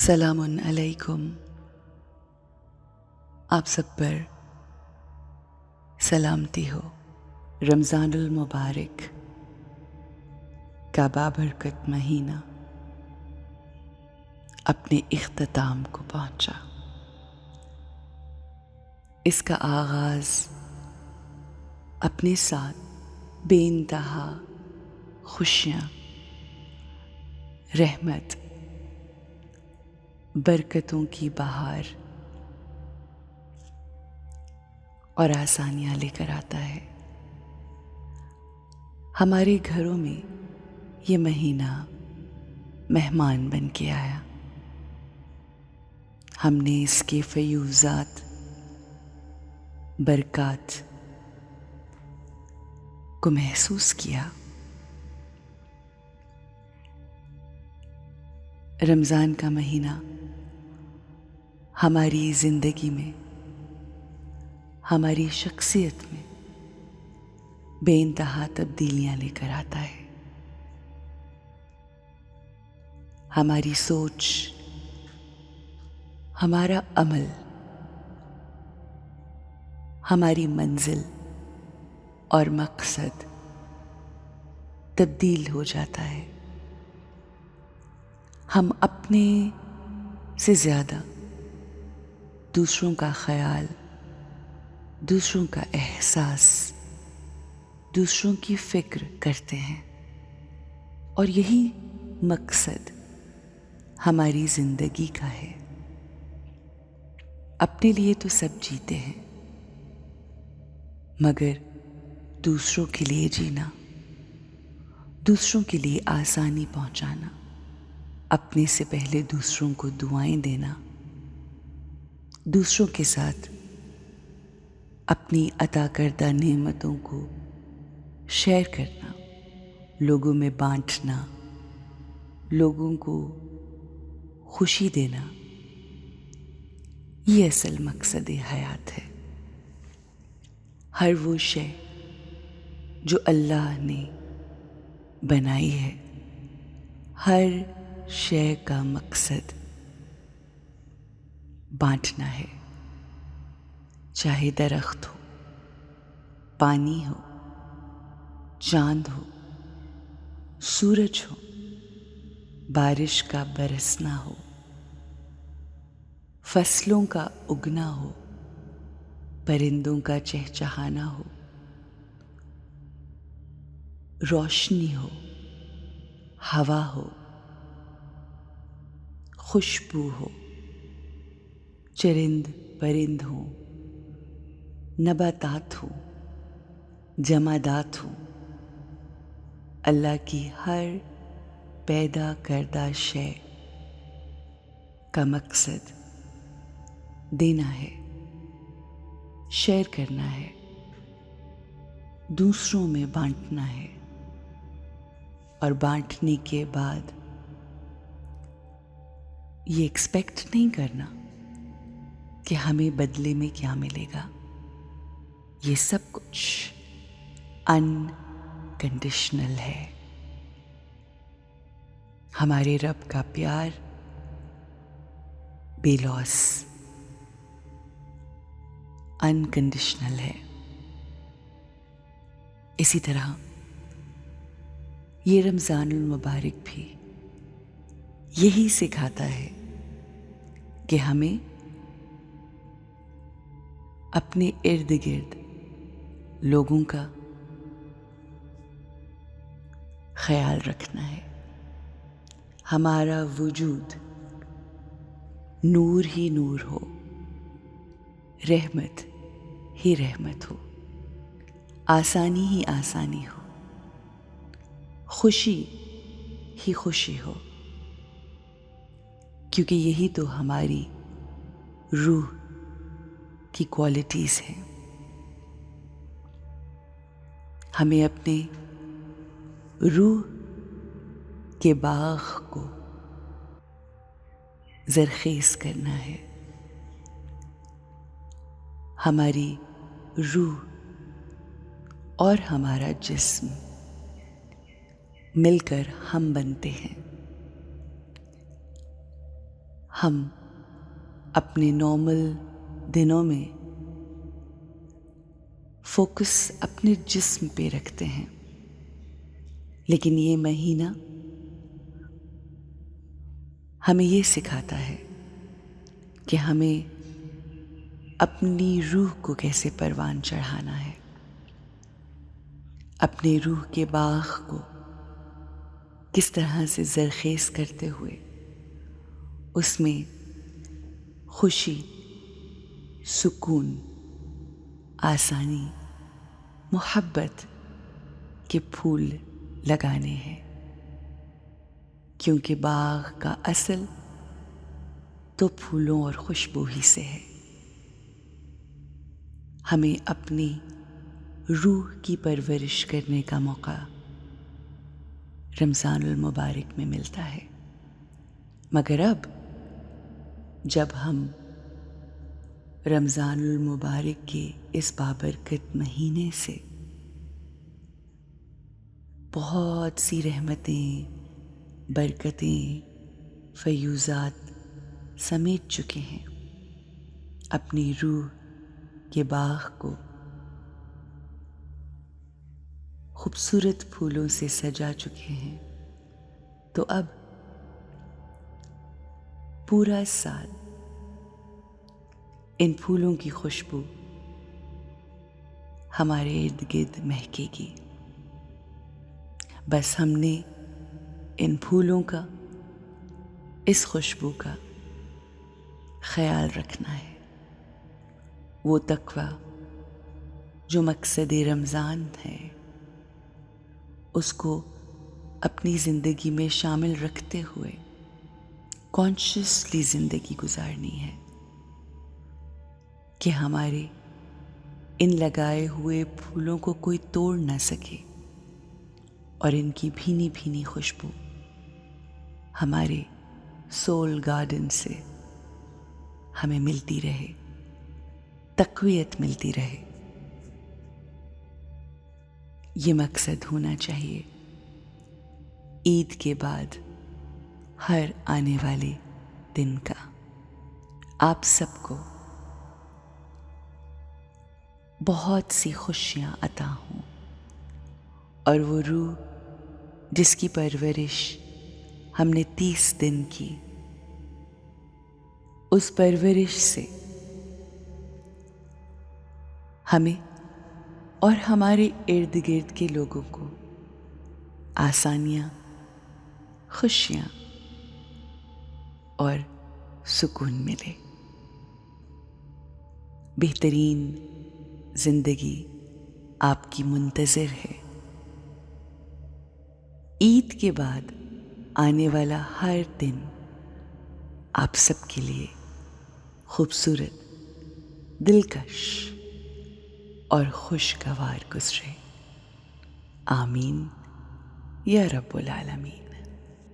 سلام علیکم. آپ سب پر سلامتی ہو. رمضان المبارک کا بابرکت مہینہ اپنے اختتام کو پہنچا. اس کا آغاز اپنے ساتھ بے انتہا خوشیاں، رحمت، برکتوں کی بہار اور آسانیاں لے کر آتا ہے. ہمارے گھروں میں یہ مہینہ مہمان بن کے آیا. ہم نے اس کے فیوزات، برکات کو محسوس کیا. رمضان کا مہینہ ہماری زندگی میں، ہماری شخصیت میں بے انتہا تبدیلیاں لے کر آتا ہے. ہماری سوچ، ہمارا عمل، ہماری منزل اور مقصد تبدیل ہو جاتا ہے. ہم اپنے سے زیادہ دوسروں کا خیال، دوسروں کا احساس، دوسروں کی فکر کرتے ہیں، اور یہی مقصد ہماری زندگی کا ہے. اپنے لیے تو سب جیتے ہیں، مگر دوسروں کے لیے جینا، دوسروں کے لیے آسانی پہنچانا، اپنے سے پہلے دوسروں کو دعائیں دینا، دوسروں کے ساتھ اپنی عطا کردہ نعمتوں کو شیئر کرنا، لوگوں میں بانٹنا، لوگوں کو خوشی دینا، یہ اصل مقصد حیات ہے. ہر وہ شے جو اللہ نے بنائی ہے، ہر شے کا مقصد بانٹنا ہے. چاہے درخت ہو، پانی ہو، چاند ہو، سورج ہو، بارش کا برسنا ہو، فصلوں کا اگنا ہو، پرندوں کا چہچہانا ہو، روشنی ہو، ہوا ہو، خوشبو ہو، چرند پرند ہوں، نباتات ہوں، جمادات ہوں، اللہ کی ہر پیدا کردہ شے کا مقصد دینا ہے، شیئر کرنا ہے، دوسروں میں بانٹنا ہے، اور بانٹنے کے بعد یہ ایکسپیکٹ نہیں کرنا کہ ہمیں بدلے میں کیا ملے گا. یہ سب کچھ انکنڈیشنل ہے. ہمارے رب کا پیار بے لوث، انکنڈیشنل ہے. اسی طرح یہ رمضان المبارک بھی یہی سکھاتا ہے کہ ہمیں اپنے ارد گرد لوگوں کا خیال رکھنا ہے. ہمارا وجود نور ہی نور ہو، رحمت ہی رحمت ہو، آسانی ہی آسانی ہو، خوشی ہی خوشی ہو، کیونکہ یہی تو ہماری روح کی کوالٹیز ہیں. ہمیں اپنے روح کے باغ کو زرخیز کرنا ہے. ہماری روح اور ہمارا جسم مل کر ہم بنتے ہیں. ہم اپنے نارمل دنوں میں فوکس اپنے جسم پہ رکھتے ہیں، لیکن یہ مہینہ ہمیں یہ سکھاتا ہے کہ ہمیں اپنی روح کو کیسے پروان چڑھانا ہے، اپنے روح کے باغ کو کس طرح سے زرخیز کرتے ہوئے اس میں خوشی، سکون، آسانی، محبت کے پھول لگانے ہیں، کیونکہ باغ کا اصل تو پھولوں اور خوشبو ہی سے ہے۔ ہمیں اپنی روح کی پرورش کرنے کا موقع رمضان المبارک میں ملتا ہے، مگر اب جب ہم رمضان المبارک کے اس بابرکت مہینے سے بہت سی رحمتیں، برکتیں، فیوزات سمیٹ چکے ہیں، اپنی روح کے باغ کو خوبصورت پھولوں سے سجا چکے ہیں، تو اب پورا سال ان پھولوں کی خوشبو ہمارے ارد گرد مہکے گی۔ بس ہم نے ان پھولوں کا، اس خوشبو کا خیال رکھنا ہے، وہ تقویٰ جو مقصد رمضان ہے اس کو اپنی زندگی میں شامل رکھتے ہوئے کانشیسلی زندگی گزارنی ہے کہ ہمارے ان لگائے ہوئے پھولوں کو کوئی توڑ نہ سکے، اور ان کی بھینی بھینی خوشبو ہمارے سول گارڈن سے ہمیں ملتی رہے، تقویت ملتی رہے۔ یہ مقصد ہونا چاہیے عید کے بعد ہر آنے والے دن کا۔ آپ سب کو بہت سی خوشیاں عطا ہوں، اور وہ روح جس کی پرورش ہم نے 30 دن کی، اس پرورش سے ہمیں اور ہمارے ارد گرد کے لوگوں کو آسانیاں، خوشیاں اور سکون ملے۔ بہترین زندگی آپ کی منتظر ہے۔ عید کے بعد آنے والا ہر دن آپ سب کے لیے خوبصورت، دلکش اور خوشگوار گزرے۔ آمین یا رب العالمین۔